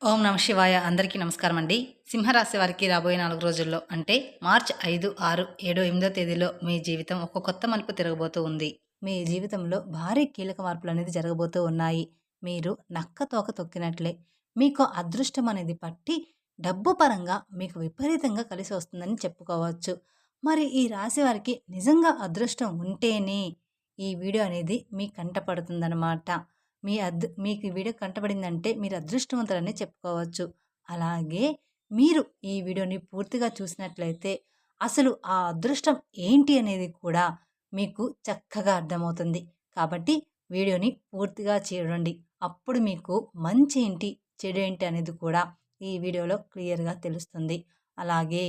ఓం నమ శివాయ. అందరికీ నమస్కారం అండి. సింహరాశి వారికి రాబోయే 4 రోజుల్లో అంటే మార్చ్ 5, 6, 7, 8 తేదీలో మీ జీవితం ఒక కొత్త మలుపు తిరగబోతూ ఉంది. మీ జీవితంలో భారీ కీలక మార్పులనేది జరగబోతూ ఉన్నాయి. మీరు నక్క తోక తొక్కినట్లే మీకు అదృష్టం అనేది పట్టి డబ్బు పరంగా మీకు విపరీతంగా కలిసి వస్తుందని చెప్పుకోవచ్చు. మరి ఈ రాశి వారికి నిజంగా అదృష్టం ఉంటేనే ఈ వీడియో అనేది మీ కంట పడుతుందనమాట. మీకు ఈ వీడియో కంటపడిందంటే మీరు అదృష్టవంతులనే చెప్పుకోవచ్చు. అలాగే మీరు ఈ వీడియోని పూర్తిగా చూసినట్లయితే అసలు ఆ అదృష్టం ఏంటి అనేది కూడా మీకు చక్కగా అర్థమవుతుంది. కాబట్టి వీడియోని పూర్తిగా చూడండి. అప్పుడు మీకు మంచి ఏంటి, చెడు ఏంటి అనేది కూడా ఈ వీడియోలో క్లియర్‌గా తెలుస్తుంది. అలాగే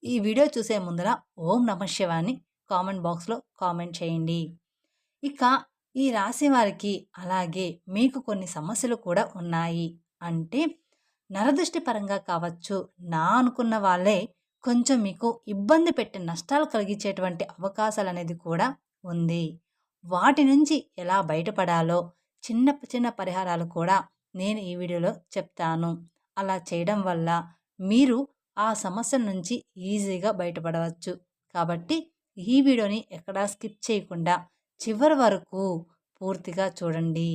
ఈ వీడియో చూసే ముందర ఓం నమః శివాయ అని కామెంట్ బాక్స్‌లో కామెంట్ చేయండి. ఇక ఈ రాశి వారికి అలాగే మీకు కొన్ని సమస్యలు కూడా ఉన్నాయి. అంటే నరదృష్టి పరంగా కావచ్చు, నా అనుకున్న వాళ్ళే కొంచెం మీకు ఇబ్బంది పెట్టి నష్టాలు కలిగించేటువంటి అవకాశాలనేది కూడా ఉంది. వాటి నుంచి ఎలా బయటపడాలో చిన్న చిన్న పరిహారాలు కూడా నేను ఈ వీడియోలో చెప్తాను. అలా చేయడం వల్ల మీరు ఆ సమస్య నుంచి ఈజీగా బయటపడవచ్చు. కాబట్టి ఈ వీడియోని ఎక్కడా స్కిప్ చేయకుండా చివరి వరకు పూర్తిగా చూడండి.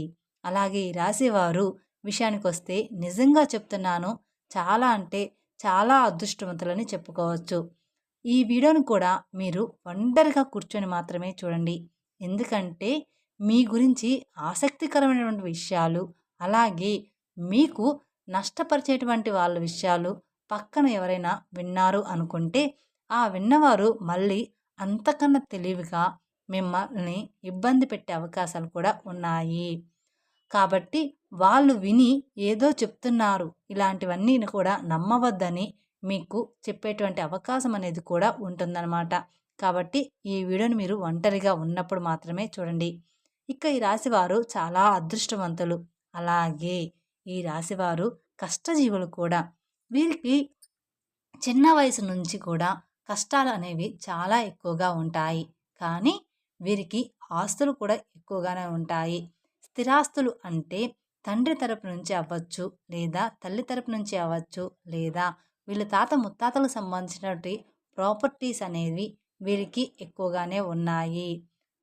అలాగే ఈ రాశివారు విషయానికొస్తే నిజంగా చెప్తున్నాను, చాలా అంటే చాలా అదృష్టవంతులని చెప్పుకోవచ్చు. ఈ వీడియోని కూడా మీరు ఒంటరిగా కూర్చొని మాత్రమే చూడండి. ఎందుకంటే మీ గురించి ఆసక్తికరమైనటువంటి విషయాలు, అలాగే మీకు నష్టపరిచేటువంటి వాళ్ళ విషయాలు పక్కన ఎవరైనా విన్నారు అనుకుంటే, ఆ విన్నవారు మళ్ళీ అంతకన్నా తెలివిగా మిమ్మల్ని ఇబ్బంది పెట్టే అవకాశాలు కూడా ఉన్నాయి. కాబట్టి వాళ్ళు విని ఏదో చెప్తున్నారు, ఇలాంటివన్నీ కూడా నమ్మవద్దని మీకు చెప్పేటువంటి అవకాశం అనేది కూడా ఉంటుందన్నమాట. కాబట్టి ఈ వీడియోని మీరు ఒంటరిగా ఉన్నప్పుడు మాత్రమే చూడండి. ఇక ఈ రాశివారు చాలా అదృష్టవంతులు. అలాగే ఈ రాశివారు కష్టజీవులు కూడా. వీరికి చిన్న వయసు నుంచి కూడా కష్టాలు అనేవి చాలా ఎక్కువగా ఉంటాయి. కానీ వీరికి ఆస్తులు కూడా ఎక్కువగానే ఉంటాయి. స్థిరాస్తులు అంటే తండ్రి తరపు నుంచి అవ్వచ్చు, లేదా తల్లి తరపు నుంచి అవ్వచ్చు, లేదా వీళ్ళ తాత ముత్తాతలకు సంబంధించినటువంటి ప్రాపర్టీస్ అనేవి వీరికి ఎక్కువగానే ఉన్నాయి.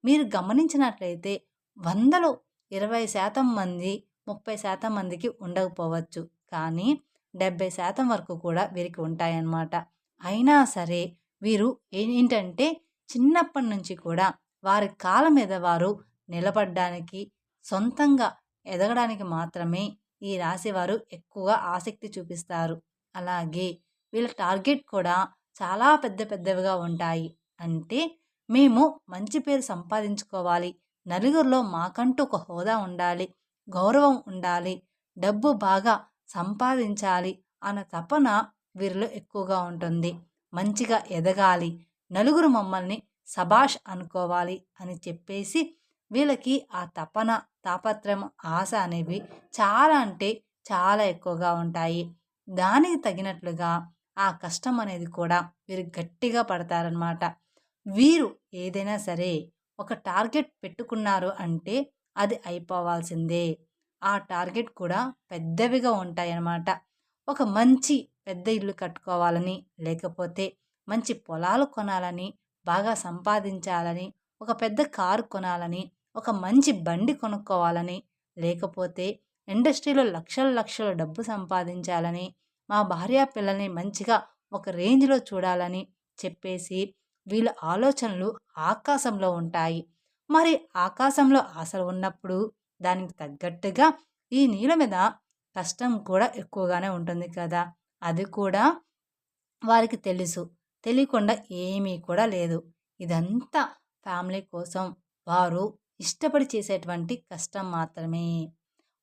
మీరు గమనించినట్లయితే 100లో 20% మంది, 30% మందికి ఉండకపోవచ్చు. కానీ 70% వరకు కూడా వీరికి ఉంటాయన్నమాట. అయినా సరే వీరు ఏంటంటే చిన్నప్పటి నుంచి కూడా వారి కాళ్ళ మీద వారు నిలబడ్డానికి, సొంతంగా ఎదగడానికి మాత్రమే ఈ రాశివారు ఎక్కువగా ఆసక్తి చూపిస్తారు. అలాగే వీళ్ళ టార్గెట్ కూడా చాలా పెద్ద పెద్దవిగా ఉంటాయి. అంటే మేము మంచి పేరు సంపాదించుకోవాలి, నలుగురిలో మాకంటూ ఒక హోదా ఉండాలి, గౌరవం ఉండాలి, డబ్బు బాగా సంపాదించాలి అన్న తపన వీరిలో ఎక్కువగా ఉంటుంది. మంచిగా ఎదగాలి, నలుగురు మమ్మల్ని సబాష్ అనుకోవాలి అని చెప్పేసి వీళ్ళకి ఆ తపన, తాపత్రయం, ఆశ అనేవి చాలా అంటే చాలా ఎక్కువగా ఉంటాయి. దానికి తగినట్లుగా ఆ కష్టం అనేది కూడా వీరు గట్టిగా పడతారనమాట. వీరు ఏదైనా సరే ఒక టార్గెట్ పెట్టుకున్నారు అంటే అది అయిపోవాల్సిందే. ఆ టార్గెట్ కూడా పెద్దవిగా ఉంటాయన్నమాట. ఒక మంచి పెద్ద ఇల్లు కట్టుకోవాలని, లేకపోతే మంచి పొలాలు కొనాలని, బాగా సంపాదించాలని, ఒక పెద్ద కారు కొనాలని, ఒక మంచి బండి కొనుక్కోవాలని, లేకపోతే ఇండస్ట్రీలో లక్షల లక్షల డబ్బు సంపాదించాలని, మా భార్య పిల్లల్ని మంచిగా ఒక రేంజ్‌లో చూడాలని చెప్పేసి వీళ్ళ ఆలోచనలు ఆకాశంలో ఉంటాయి. మరి ఆకాశంలో ఆశలు ఉన్నప్పుడు దానికి తగ్గట్టుగా ఈ నీళ్ళ మీద కష్టం కూడా ఎక్కువగానే ఉంటుంది కదా! అది కూడా వారికి తెలుసు. తెలియకుండా ఏమీ కూడా లేదు. ఇదంతా ఫ్యామిలీ కోసం వారు ఇష్టపడి చేసేటువంటి కష్టం మాత్రమే.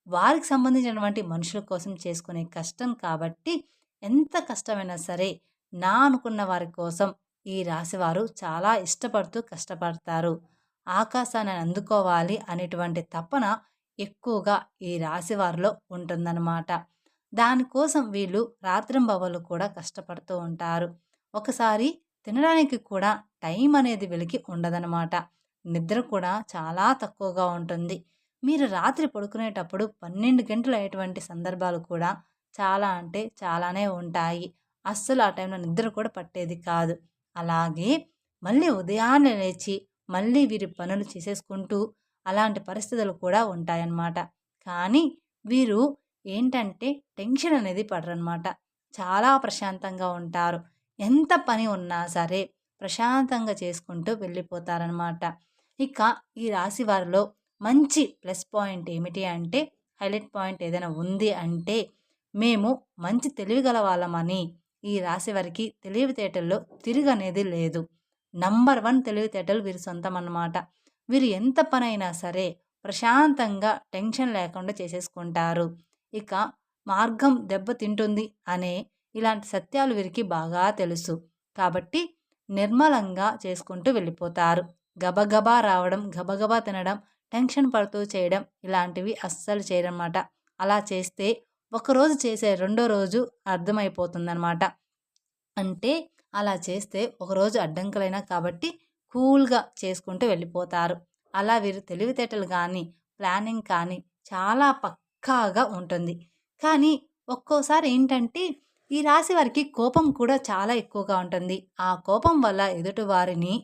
వారికి సంబంధించినటువంటి మనుషుల కోసం చేసుకునే కష్టం కాబట్టి ఎంత కష్టమైనా సరే నా అనుకున్న వారి కోసం ఈ రాశివారు చాలా ఇష్టపడుతూ కష్టపడతారు. ఆకాశాన్ని అందుకోవాలి అనేటువంటి తపన ఎక్కువగా ఈ రాశివారిలో ఉంటుందన్నమాట. దానికోసం వీళ్ళు రాత్రింబవళ్ళు కూడా కష్టపడుతూ ఉంటారు. ఒకసారి తినడానికి కూడా టైం అనేది వీళ్ళకి ఉండదనమాట. నిద్ర కూడా చాలా తక్కువగా ఉంటుంది. మీరు రాత్రి పడుకునేటప్పుడు 12 గంటలు అయ్యేటువంటి సందర్భాలు కూడా చాలా అంటే చాలానే ఉంటాయి. అస్సలు ఆ టైంలో నిద్ర కూడా పట్టేది కాదు. అలాగే మళ్ళీ ఉదయాన్నే లేచి మళ్ళీ వీరి పనులు చేసేసుకుంటూ అలాంటి పరిస్థితులు కూడా ఉంటాయన్నమాట. కానీ వీరు ఏంటంటే టెన్షన్ అనేది పడరనమాట. చాలా ప్రశాంతంగా ఉంటారు. ఎంత పని ఉన్నా సరే ప్రశాంతంగా చేసుకుంటూ వెళ్ళిపోతారనమాట. ఇక ఈ రాశి వారిలో మంచి ప్లస్ పాయింట్ ఏమిటి అంటే, హైలైట్ పాయింట్ ఏదైనా ఉంది అంటే, మేము మంచి తెలివిగల వాళ్ళమని ఈ రాశి వారికి తెలివితేటల్లో తిరుగనేది లేదు. నంబర్ 1 తెలివితేటలు వీరి సొంతం అన్నమాట. వీరు ఎంత పనైనా సరే ప్రశాంతంగా టెన్షన్ లేకుండా చేసేసుకుంటారు. ఇక మార్గం దెబ్బతింటుంది అనే ఇలాంటి సత్యాలు వీరికి బాగా తెలుసు. కాబట్టి నిర్మలంగా చేసుకుంటూ వెళ్ళిపోతారు. గబగబా రావడం, గబగబా తినడం, టెన్షన్ పడుతూ చేయడం ఇలాంటివి అస్సలు చేయరనమాట. అలా చేస్తే ఒకరోజు చేసే రెండో రోజు అర్థమైపోతుందనమాట. అంటే అలా చేస్తే ఒకరోజు అడ్డంకులైనా కాబట్టి కూల్‌గా చేసుకుంటూ వెళ్ళిపోతారు. అలా వీరు తెలివితేటలు గానీ, ప్లానింగ్ కానీ చాలా పక్కాగా ఉంటుంది. కానీ ఒక్కోసారి ఏంటంటే ఈ రాశి వారికి కోపం కూడా చాలా ఎక్కువగా ఉంటుంది. ఆ కోపం వల్ల ఎదుటి వారిని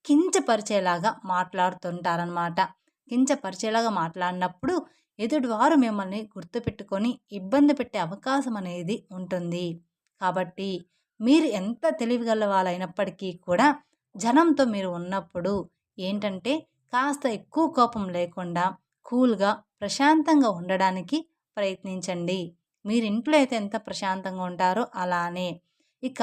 కించపరిచేలాగా మాట్లాడుతుంటారనమాట. కించపరిచేలాగా మాట్లాడినప్పుడు ఎదుటివారు మిమ్మల్ని గుర్తుపెట్టుకొని ఇబ్బంది పెట్టే అవకాశం అనేది ఉంటుంది. కాబట్టి మీరు ఎంత తెలివిగల వాళ్ళైనప్పటికీ కూడా జనంతో మీరు ఉన్నప్పుడు ఏంటంటే కాస్త ఎక్కువ కోపం లేకుండా కూల్‌గా, ప్రశాంతంగా ఉండడానికి ప్రయత్నించండి. మీరు ఇంట్లో అయితే ఎంత ప్రశాంతంగా ఉంటారో అలానే. ఇక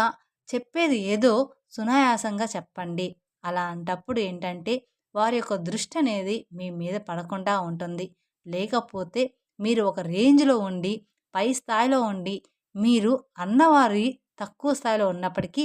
చెప్పేది ఏదో సునాయాసంగా చెప్పండి. అలాంటప్పుడు ఏంటంటే వారి యొక్క దృష్టి అనేది మీ మీద పడకుండా ఉంటుంది. లేకపోతే మీరు ఒక రేంజ్‌లో ఉండి, పై స్థాయిలో ఉండి, మీరు అన్నవారి తక్కువ స్థాయిలో ఉన్నప్పటికీ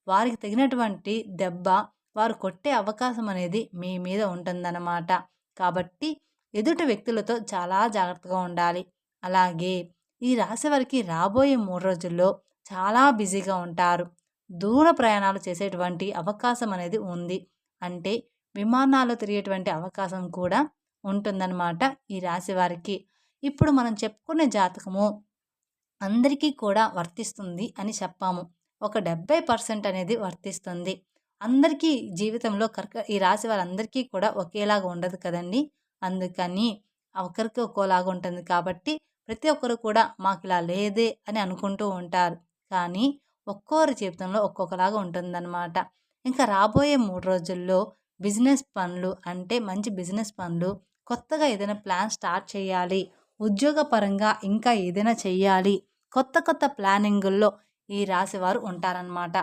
వారికి తగినటువంటి దెబ్బ వారు కొట్టే అవకాశం అనేది మీ మీద ఉంటుందన్నమాట. కాబట్టి ఎదుటి వ్యక్తులతో చాలా జాగ్రత్తగా ఉండాలి. అలాగే ఈ రాశి వారికి రాబోయే 3 రోజుల్లో చాలా బిజీగా ఉంటారు. దూర ప్రయాణాలు చేసేటువంటి అవకాశం అనేది ఉంది. అంటే విమానాల్లో తిరిగేటువంటి అవకాశం కూడా ఉంటుందన్నమాట ఈ రాశి వారికి. ఇప్పుడు మనం చెప్పుకునే జాతకము అందరికీ కూడా వర్తిస్తుంది అని చెప్పాము. ఒక 70% అనేది వర్తిస్తుంది. అందరికీ జీవితంలో ఈ రాశి వారందరికీ కూడా ఒకేలాగా ఉండదు కదండీ! అందుకని ఒకరికి ఒక్కోలాగా ఉంటుంది కాబట్టి ప్రతి ఒక్కరు కూడా మాకిలా లేదే అని అనుకుంటూ ఉంటారు. కానీ ఒక్కోరి జీవితంలో ఒక్కొక్కలాగా ఉంటుందన్నమాట. ఇంకా రాబోయే 3 రోజుల్లో బిజినెస్ పనులు అంటే మంచి బిజినెస్ పనులు, కొత్తగా ఏదైనా ప్లాన్ స్టార్ట్ చేయాలి, ఉద్యోగపరంగా ఇంకా ఏదైనా చెయ్యాలి, కొత్త కొత్త ప్లానింగుల్లో ఈ రాశివారు ఉంటారనమాట.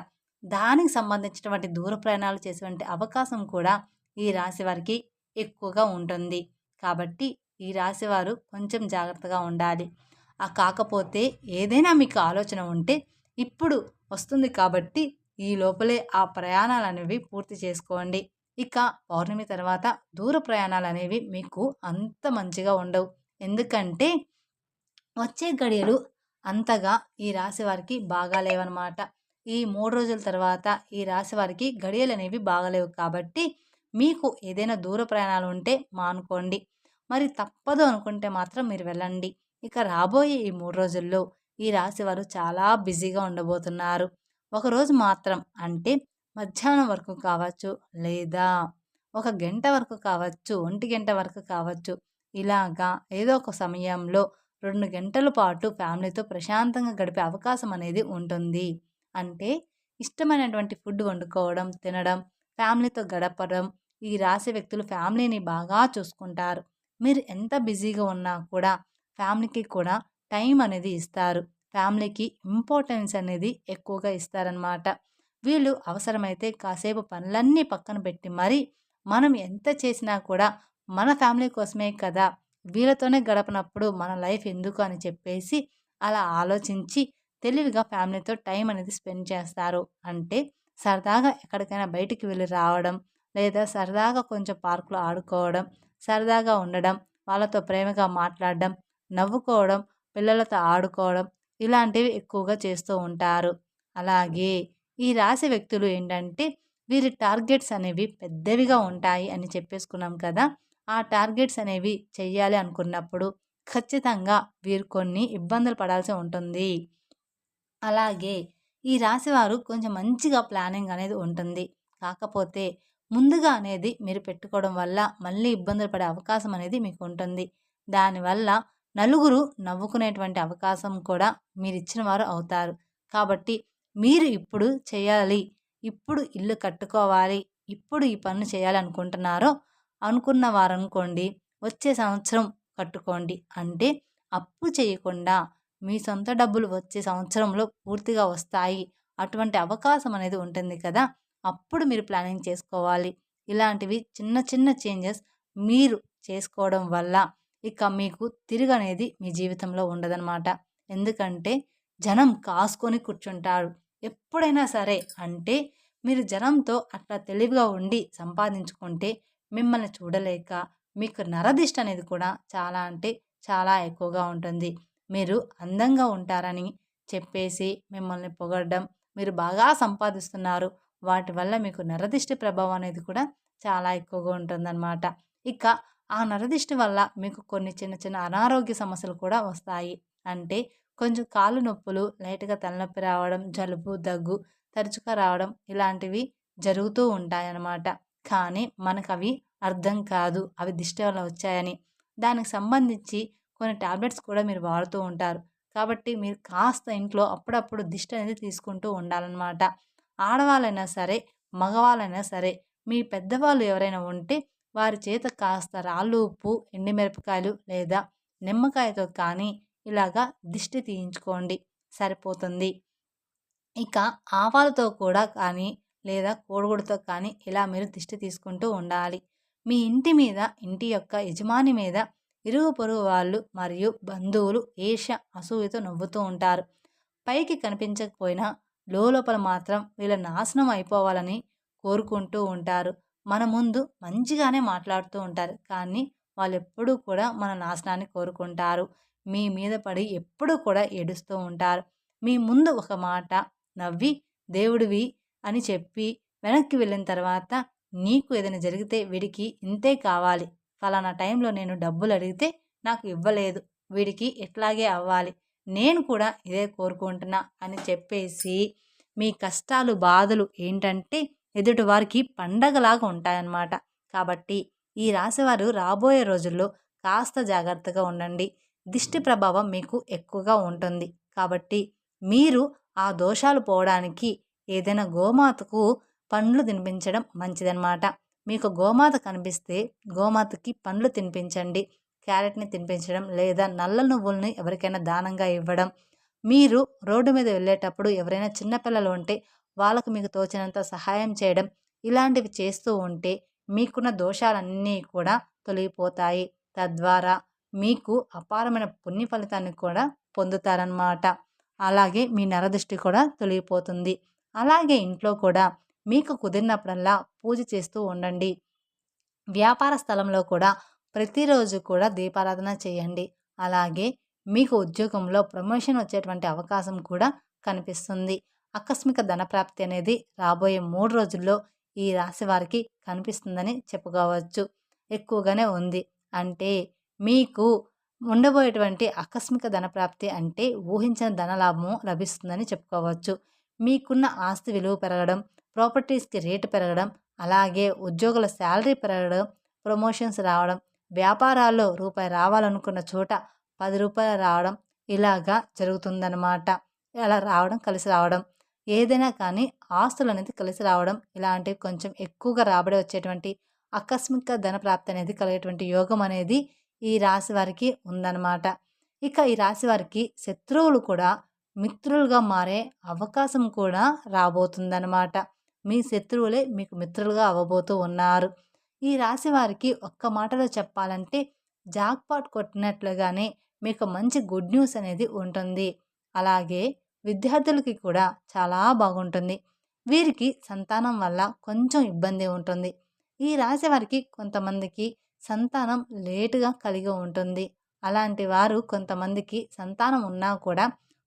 దానికి సంబంధించినటువంటి దూర ప్రయాణాలు చేసేటువంటి అవకాశం కూడా ఈ రాశి వారికి ఎక్కువగా ఉంటుంది. కాబట్టి ఈ రాశివారు కొంచెం జాగ్రత్తగా ఉండాలి. కాకపోతే ఏదైనా మీకు ఆలోచన ఉంటే ఇప్పుడు వస్తుంది కాబట్టి ఈ లోపలే ఆ ప్రయాణాలనేవి పూర్తి చేసుకోండి. ఇక పౌర్ణమి తర్వాత దూర ప్రయాణాలనేవి మీకు అంత మంచిగా ఉండవు. ఎందుకంటే వచ్చే గడియలు అంతగా ఈ రాశి వారికి బాగాలేవనమాట. ఈ 3 రోజుల తర్వాత ఈ రాశి వారికి గడియలనేవి బాగాలేవు కాబట్టి మీకు ఏదైనా దూర ప్రయాణాలు ఉంటే మానుకోండి. మరి తప్పదు అనుకుంటే మాత్రం మీరు వెళ్ళండి. ఇక రాబోయే ఈ 3 రోజుల్లో ఈ రాశి వారు చాలా బిజీగా ఉండబోతున్నారు. ఒకరోజు మాత్రం అంటే మధ్యాహ్నం వరకు కావచ్చు, లేదా ఒక గంట వరకు కావచ్చు, ఒంటి గంట వరకు కావచ్చు. ఇలాగా ఏదో ఒక సమయంలో 2 గంటల పాటు ఫ్యామిలీతో ప్రశాంతంగా గడిపే అవకాశం అనేది ఉంటుంది. అంటే ఇష్టమైనటువంటి ఫుడ్ వండుకోవడం, తినడం, ఫ్యామిలీతో గడపడం. ఈ రాశి వ్యక్తులు ఫ్యామిలీని బాగా చూసుకుంటారు. మీరు ఎంత బిజీగా ఉన్నా కూడా ఫ్యామిలీకి కూడా టైం అనేది ఇస్తారు. ఫ్యామిలీకి ఇంపార్టెన్స్ అనేది ఎక్కువగా ఇస్తారనమాట. వీళ్ళు అవసరమైతే కాసేపు పనులన్నీ పక్కన పెట్టి మరి మనం ఎంత చేసినా కూడా మన ఫ్యామిలీ కోసమే కదా! వీళ్ళతోనే గడపనప్పుడు మన లైఫ్ ఎందుకు అని చెప్పేసి అలా ఆలోచించి తెలివిగా ఫ్యామిలీతో టైం అనేది స్పెండ్ చేస్తారు. అంటే సరదాగా ఎక్కడికైనా బయటికి వెళ్ళి రావడం, లేదా సరదాగా కొంచెం పార్క్‌లో ఆడుకోవడం, సరదాగా ఉండడం, వాళ్ళతో ప్రేమగా మాట్లాడడం, నవ్వుకోవడం, పిల్లలతో ఆడుకోవడం ఇలాంటివి ఎక్కువగా చేస్తూ ఉంటారు. అలాగే ఈ రాశి వ్యక్తులు ఏంటంటే వీరి టార్గెట్స్ అనేవి పెద్దవిగా ఉంటాయి అని చెప్పేసుకున్నాం కదా! ఆ టార్గెట్స్ అనేవి చెయ్యాలి అనుకున్నప్పుడు ఖచ్చితంగా వీరు కొన్ని ఇబ్బందులు పడాల్సి ఉంటుంది. అలాగే ఈ రాశివారు కొంచెం మంచిగా ప్లానింగ్ అనేది ఉంటుంది. కాకపోతే ముందుగా అనేది మీరు పెట్టుకోవడం వల్ల మళ్ళీ ఇబ్బందులు పడే అవకాశం అనేది మీకు ఉంటుంది. దానివల్ల నలుగురు నవ్వుకునేటువంటి అవకాశం కూడా మీరిచ్చిన వారు అవుతారు. కాబట్టి మీరు ఇప్పుడు చేయాలి, ఇప్పుడు ఇల్లు కట్టుకోవాలి, ఇప్పుడు ఈ పనులు చేయాలనుకుంటున్నారో అనుకున్న వారనుకోండి వచ్చే సంవత్సరం కట్టుకోండి. అంటే అప్పు చేయకుండా మీ సొంత డబ్బులు వచ్చే సంవత్సరంలో పూర్తిగా వస్తాయి. అటువంటి అవకాశం అనేది ఉంటుంది కదా! అప్పుడు మీరు ప్లానింగ్ చేసుకోవాలి. ఇలాంటివి చిన్న చిన్న చేంజెస్ మీరు చేసుకోవడం వల్ల ఇక మీకు తిరుగనేది మీ జీవితంలో ఉండదనమాట. ఎందుకంటే జనం కాసుకొని కూర్చుంటారు. ఎప్పుడైనా సరే అంటే మీరు జనంతో అట్లా తెలివిగా ఉండి సంపాదించుకుంటే మిమ్మల్ని చూడలేక మీకు నరదిష్టి అనేది కూడా చాలా అంటే చాలా ఎక్కువగా ఉంటుంది. మీరు అందంగా ఉంటారని చెప్పేసి మిమ్మల్ని పొగడడం, మీరు బాగా సంపాదిస్తున్నారు, వాటి వల్ల మీకు నరదిష్టి ప్రభావం అనేది కూడా చాలా ఎక్కువగా ఉంటుందన్నమాట. ఇక ఆ నరదిష్టి వల్ల మీకు కొన్ని చిన్న చిన్న అనారోగ్య సమస్యలు కూడా వస్తాయి. అంటే కొంచెం కాళ్ళు నొప్పులు, లైట్‌గా తలనొప్పి రావడం, జలుబు, దగ్గు తరచుగా రావడం ఇలాంటివి జరుగుతూ ఉంటాయన్నమాట. కానీ మనకవి అర్థం కాదు. అవి దిష్టి వల్ల వచ్చాయని. దానికి సంబంధించి కొన్ని టాబ్లెట్స్ కూడా మీరు వాడుతూ ఉంటారు. కాబట్టి మీరు కాస్త ఇంట్లో అప్పుడప్పుడు దిష్టి అనేది తీసుకుంటూ ఉండాలన్నమాట. ఆడవాళ్ళైనా సరే, మగవాళ్ళైనా సరే, మీ పెద్దవాళ్ళు ఎవరైనా ఉంటే వారి చేత కాస్త రాళ్ళు ఉప్పు, ఎండుమిరపకాయలు లేదా నిమ్మకాయతో కానీ ఇలాగా దిష్టి తీయించుకోండి సరిపోతుంది. ఇక ఆవాలతో కూడా కానీ లేదా కోడిగుడ్డుతో కానీ ఇలా మీరు దిష్టి తీసుకుంటూ ఉండాలి. మీ ఇంటి మీద, ఇంటి యొక్క యజమాని మీద ఇరుగు పొరుగు వాళ్ళు మరియు బంధువులు ఈర్ష్య, అసూయతో నవ్వుతూ ఉంటారు. పైకి కనిపించకపోయినా లోపల మాత్రం వీళ్ళ నాశనం అయిపోవాలని కోరుకుంటూ ఉంటారు. మన ముందు మంచిగానే మాట్లాడుతూ ఉంటారు. కానీ వాళ్ళెప్పుడూ కూడా మన నాశనాన్ని కోరుకుంటారు. మీ మీద పడి ఎప్పుడూ కూడా ఏడుస్తూ ఉంటారు. మీ ముందు ఒక మాట నవ్వి దేవుడివి అని చెప్పి వెనక్కి వెళ్ళిన తర్వాత నీకు ఏదైనా జరిగితే వీడికి ఇంతే కావాలి, ఫలానా టైంలో నేను డబ్బులు అడిగితే నాకు ఇవ్వలేదు, వీడికి ఇట్లాగే అవ్వాలి, నేను కూడా ఇదే కోరుకుంటున్నా అని చెప్పేసి మీ కష్టాలు బాధలు ఏంటంటే ఎదుటివారికి పండగలాగా ఉంటాయన్నమాట. కాబట్టి ఈ రాశివారు రాబోయే రోజుల్లో కాస్త జాగ్రత్తగా ఉండండి. దిష్టి ప్రభావం మీకు ఎక్కువగా ఉంటుంది. కాబట్టి మీరు ఆ దోషాలు పోవడానికి ఏదైనా గోమాతకు పండ్లు తినిపించడం మంచిదన్నమాట. మీకు గోమాత కనిపిస్తే గోమాతకి పండ్లు తినిపించండి. క్యారెట్‌ని తినిపించడం లేదా నల్ల నువ్వుల్ని ఎవరికైనా దానంగా ఇవ్వడం. మీరు రోడ్డు మీద వెళ్ళేటప్పుడు ఎవరైనా చిన్న పిల్లలు ఉంటే వాళ్ళకు మీకు తోచినంత సహాయం చేయడం. ఇలాంటివి చేస్తూ ఉంటే మీకున్న దోషాలన్నీ కూడా తొలగిపోతాయి. తద్వారా మీకు అపారమైన పుణ్య ఫలితాన్ని కూడా పొందుతారన్నమాట. అలాగే మీ నరదృష్టి కూడా తొలగిపోతుంది. అలాగే ఇంట్లో కూడా మీకు కుదిరినప్పుడల్లా పూజ చేస్తూ ఉండండి. వ్యాపార స్థలంలో కూడా ప్రతిరోజు కూడా దీపారాధన చేయండి. అలాగే మీకు ఉద్యోగంలో ప్రమోషన్ వచ్చేటువంటి అవకాశం కూడా కనిపిస్తుంది. ఆకస్మిక ధనప్రాప్తి అనేది రాబోయే 3 రోజుల్లో ఈ రాశి వారికి కనిపిస్తుందని చెప్పుకోవచ్చు. ఎక్కువగానే ఉంది. అంటే మీకు ఉండబోయేటువంటి ఆకస్మిక ధనప్రాప్తి అంటే ఊహించిన ధనలాభము లభిస్తుందని చెప్పుకోవచ్చు. మీకున్న ఆస్తి విలువ పెరగడం, ప్రాపర్టీస్‌కి రేటు పెరగడం, అలాగే ఉద్యోగుల శాలరీ పెరగడం, ప్రమోషన్స్ రావడం, వ్యాపారాల్లో రూపాయి రావాలనుకున్న చోట రూ. 10 రావడం ఇలాగా జరుగుతుందనమాట. అలా రావడం, కలిసి రావడం. ఏదైనా కానీ ఆస్తులనేది కలిసి రావడం ఇలాంటివి కొంచెం ఎక్కువగా రాబడి వచ్చేటువంటి ఆకస్మిక ధనప్రాప్తి అనేది కలిగేటువంటి యోగం అనేది ఈ రాశి వారికి ఉందన్నమాట. ఇక ఈ రాశి వారికి శత్రువులు కూడా మిత్రులుగా మారే అవకాశం కూడా రాబోతుందన్నమాట. మీ శత్రువులే మీకు మిత్రులుగా అవ్వబోతూ ఉన్నారు. ఈ రాశి వారికి ఒక్క మాటలో చెప్పాలంటే జాక్‌పాట్ కొట్టినట్లుగానే మీకు మంచి గుడ్ న్యూస్ అనేది ఉంటుంది. అలాగే విద్యార్థులకి కూడా చాలా బాగుంటుంది. వీరికి సంతానం వల్ల కొంచెం ఇబ్బంది ఉంటుంది. ఈ రాశి వారికి కొంతమందికి సంతానం లేటుగా కలిగి ఉంటుంది. అలాంటి వారు కొంతమందికి సంతానం ఉన్నా కూడా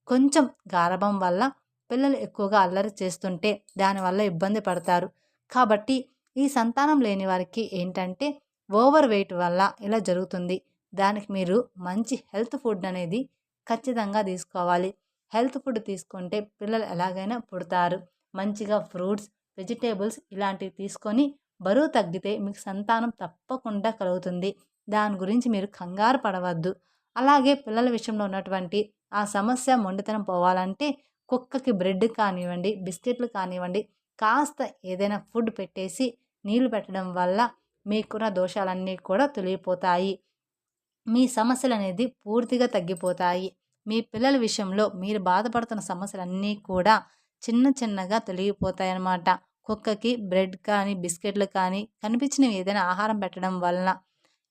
కొంచెం గారాబం వల్ల పిల్లలు ఎక్కువగా అల్లరి చేస్తుంటే దానివల్ల ఇబ్బంది పడతారు. కాబట్టి ఈ సంతానం లేని వారికి ఏంటంటే ఓవర్ వెయిట్ వల్ల ఇలా జరుగుతుంది. దానికి మీరు మంచి హెల్త్ ఫుడ్ అనేది ఖచ్చితంగా తీసుకోవాలి. హెల్త్ ఫుడ్ తీసుకుంటే పిల్లలు ఎలాగైనా పుడతారు. మంచిగా ఫ్రూట్స్, వెజిటేబుల్స్ ఇలాంటివి తీసుకొని బరువు తగ్గితే మీకు సంతానం తప్పకుండా కలుగుతుంది. దాని గురించి మీరు కంగారు పడవద్దు. అలాగే పిల్లల విషయంలో ఉన్నటువంటి ఆ సమస్య మొండితనం పోవాలంటే కుక్కకి బ్రెడ్ కానివ్వండి, బిస్కెట్లు కానివ్వండి, కాస్త ఏదైనా ఫుడ్ పెట్టేసి నీళ్లు పెట్టడం వల్ల మీకున్న దోషాలన్నీ కూడా తొలగిపోతాయి. మీ సమస్యలనేది పూర్తిగా తగ్గిపోతాయి. మీ పిల్లల విషయంలో మీరు బాధపడుతున్న సమస్యలన్నీ కూడా చిన్న చిన్నగా తొలగిపోతాయన్నమాట. కుక్కకి బ్రెడ్ కానీ, బిస్కెట్లు కానీ కనిపించినవి ఏదైనా ఆహారం పెట్టడం వలన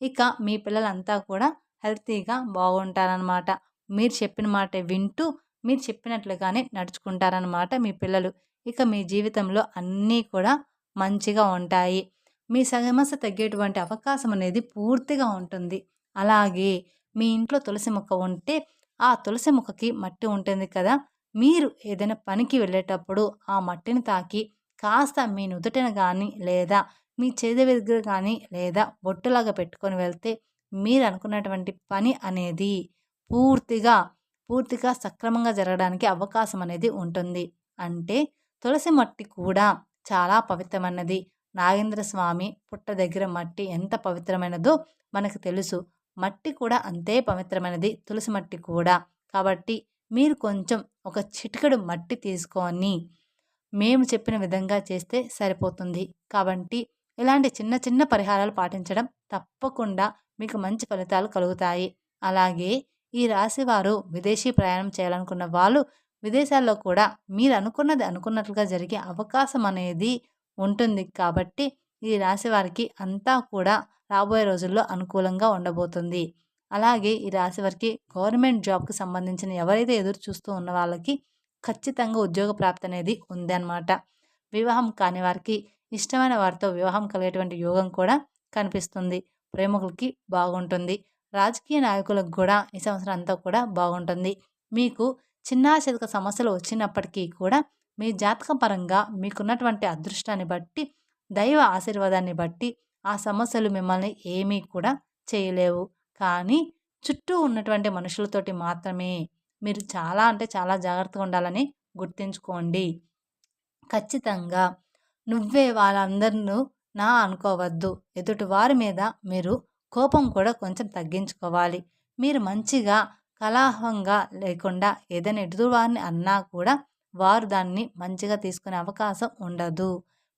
ఇక మీ పిల్లలంతా కూడా హెల్తీగా బాగుంటారనమాట. మీరు చెప్పిన మాట వింటూ మీరు చెప్పినట్లుగానే నడుచుకుంటారనమాట మీ పిల్లలు. ఇక మీ జీవితంలో అన్నీ కూడా మంచిగా ఉంటాయి. మీ సమస్య తగ్గేటువంటి అవకాశం అనేది పూర్తిగా ఉంటుంది. అలాగే మీ ఇంట్లో తులసి మొక్క ఉంటే ఆ తులసి మొక్కకి మట్టి ఉంటుంది కదా! మీరు ఏదైనా పనికి వెళ్ళేటప్పుడు ఆ మట్టిని తాకి కాస్త మీ నుదుటిన గానీ లేదా మీ చేతి దగ్గర కానీ లేదా బొట్టులాగా పెట్టుకొని వెళ్తే మీరు అనుకున్నటువంటి పని అనేది పూర్తిగా పూర్తిగా సక్రమంగా జరగడానికి అవకాశం అనేది ఉంటుంది. అంటే తులసి మట్టి కూడా చాలా పవిత్రమైనది. నాగేంద్ర స్వామి పుట్ట దగ్గర మట్టి ఎంత పవిత్రమైనదో మనకు తెలుసు. మట్టి కూడా అంతే పవిత్రమైనది, తులసి మట్టి కూడా. కాబట్టి మీరు కొంచెం ఒక చిటికెడు మట్టి తీసుకొని మేము చెప్పిన విధంగా చేస్తే సరిపోతుంది. కాబట్టి ఇలాంటి చిన్న చిన్న పరిహారాలు పాటించడం తప్పకుండా మీకు మంచి ఫలితాలు కలుగుతాయి. అలాగే ఈ రాశివారు విదేశీ ప్రయాణం చేయాలనుకున్న వాళ్ళు విదేశాల్లో కూడా మీరు అనుకున్నది అనుకున్నట్లుగా జరిగే అవకాశం అనేది ఉంటుంది. కాబట్టి ఈ రాశి వారికి అంతా కూడా రాబోయే రోజుల్లో అనుకూలంగా ఉండబోతుంది. అలాగే ఈ రాశి వారికి గవర్నమెంట్ జాబ్‌కి సంబంధించిన ఎవరైతే ఎదురు చూస్తూ ఉన్న వాళ్ళకి ఖచ్చితంగా ఉద్యోగ ప్రాప్తి అనేది ఉందన్నమాట. వివాహం కాని వారికి ఇష్టమైన వారితో వివాహం కలిగేటువంటి యోగం కూడా కనిపిస్తుంది. ప్రేమికులకి బాగుంటుంది. రాజకీయ నాయకులకు కూడా ఈ సంవత్సరం అంతా కూడా బాగుంటుంది. మీకు చిన్నా చితక సమస్యలు వచ్చినప్పటికీ కూడా మీ జాతకం పరంగా మీకున్నటువంటి అదృష్టాన్ని బట్టి, దైవ ఆశీర్వాదాన్ని బట్టి ఆ సమస్యలు మిమ్మల్ని ఏమీ కూడా చేయలేవు. కానీ చుట్టూ ఉన్నటువంటి మనుషులతోటి మాత్రమే మీరు చాలా అంటే చాలా జాగ్రత్తగా ఉండాలని గుర్తుంచుకోండి. ఖచ్చితంగా నువ్వే వాళ్ళందరినూ నా అనుకోవద్దు. ఎదుటివారి మీద మీరు కోపం కూడా కొంచెం తగ్గించుకోవాలి. మీరు మంచిగా కలహంగా లేకుండా ఏదైనా ఎదుటివారిని అన్నా కూడా వారు దాన్ని మంచిగా తీసుకునే అవకాశం ఉండదు.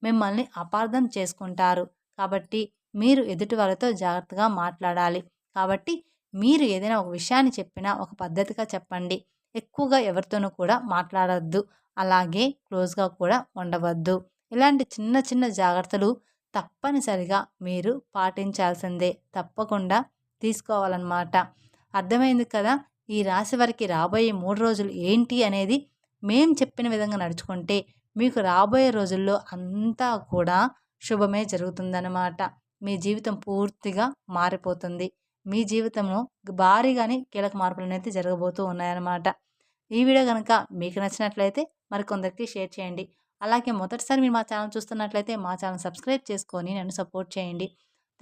మిమ్మల్ని అపార్థం చేసుకుంటారు. కాబట్టి మీరు ఎదుటి వాళ్ళతో జాగ్రత్తగా మాట్లాడాలి. కాబట్టి మీరు ఏదైనా ఒక విషయాన్ని చెప్పినా ఒక పద్ధతిగా చెప్పండి. ఎక్కువగా ఎవరితోనూ కూడా మాట్లాడొద్దు. అలాగే క్లోజ్‌గా కూడా ఉండవద్దు. ఇలాంటి చిన్న చిన్న జాగ్రత్తలు తప్పనిసరిగా మీరు పాటించాల్సిందే. తప్పకుండా తీసుకోవాలన్నమాట. అర్థమైంది కదా! ఈ రాశి వారికి రాబోయే 3 రోజులు ఏంటి అనేది మేం చెప్పిన విధంగా నడుచుకుంటే మీకు రాబోయే రోజుల్లో అంతా కూడా శుభమే జరుగుతుందన్నమాట. మీ జీవితం పూర్తిగా మారిపోతుంది. మీ జీవితంలో భారీగానే కీలక మార్పులనేది జరగబోతూ ఉన్నాయన్నమాట. ఈ వీడియో గనక మీకు నచ్చినట్లయితే మరికొందరికి షేర్ చేయండి. అలాగే మొదటిసారి మీరు మా ఛానల్ చూస్తున్నట్లయితే మా ఛానల్ సబ్స్క్రైబ్ చేసుకొని నన్ను సపోర్ట్ చేయండి.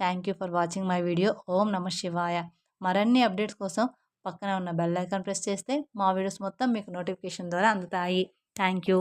Thank you for watching my video. ఓం నమః శివాయ. మరిన్ని అప్డేట్స్ కోసం పక్కన ఉన్న బెల్ ఐకాన్ ప్రెస్ చేస్తే మా వీడియోస్ మొత్తం మీకు నోటిఫికేషన్ ద్వారా అందుతాయి. Thank you.